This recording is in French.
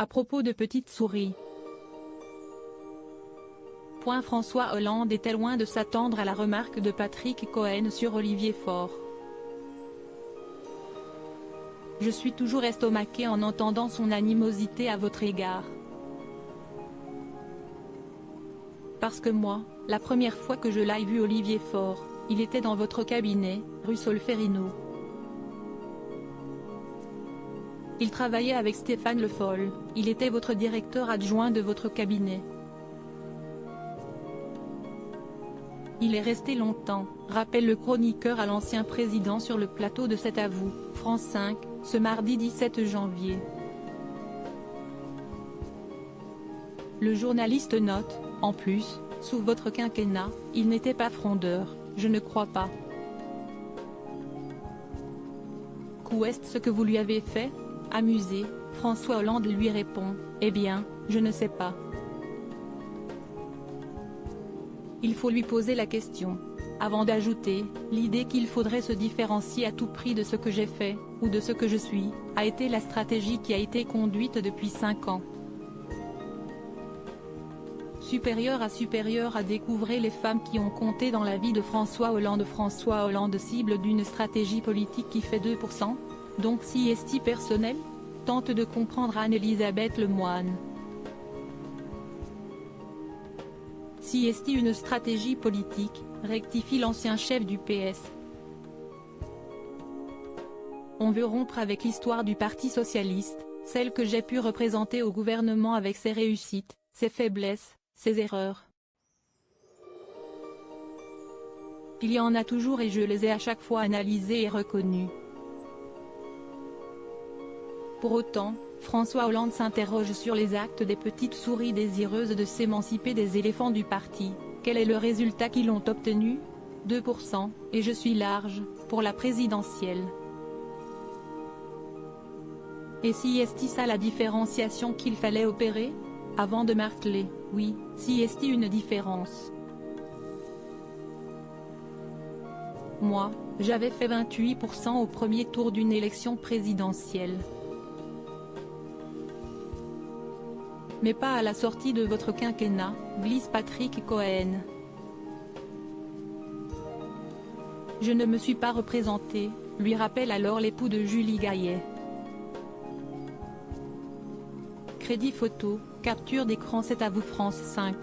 À propos de petites souris. François Hollande était loin de s'attendre à la remarque de Patrick Cohen sur Olivier Faure. Je suis toujours estomaqué en entendant son animosité à votre égard. Parce que moi, la première fois que je l'ai vu Olivier Faure, il était dans votre cabinet, rue Solferino. Il travaillait avec Stéphane Le Foll, il était votre directeur adjoint de votre cabinet. Il est resté longtemps, rappelle le chroniqueur à l'ancien président sur le plateau de C'est à vous, France 5, ce mardi 17 janvier. Le journaliste note, en plus, sous votre quinquennat, il n'était pas frondeur, je ne crois pas. Qu'est ce que vous lui avez fait? Amusé, François Hollande lui répond, eh bien, je ne sais pas. Il faut lui poser la question. Avant d'ajouter, l'idée qu'il faudrait se différencier à tout prix de ce que j'ai fait, ou de ce que je suis, a été la stratégie qui a été conduite depuis 5 ans. Supérieur à découvrir les femmes qui ont compté dans la vie de François Hollande. François Hollande cible d'une stratégie politique qui fait 2%, donc si est-il personnel? Tente de comprendre Anne-Elisabeth Lemoine. Si est-il une stratégie politique, rectifie l'ancien chef du PS. On veut rompre avec l'histoire du Parti socialiste, celle que j'ai pu représenter au gouvernement avec ses réussites, ses faiblesses, ses erreurs. Il y en a toujours et je les ai à chaque fois analysées et reconnues. Pour autant, François Hollande s'interroge sur les actes des petites souris désireuses de s'émanciper des éléphants du parti. Quel est le résultat qu'ils ont obtenu? 2%, et je suis large, pour la présidentielle. Et si est-il ça la différenciation qu'il fallait opérer? Avant de marteler, oui, si est-il une différence. Moi, j'avais fait 28% au premier tour d'une élection présidentielle. Mais pas à la sortie de votre quinquennat, glisse Patrick Cohen. Je ne me suis pas représenté, lui rappelle alors l'époux de Julie Gaillet. Crédit photo, capture d'écran C'est à vous France 5.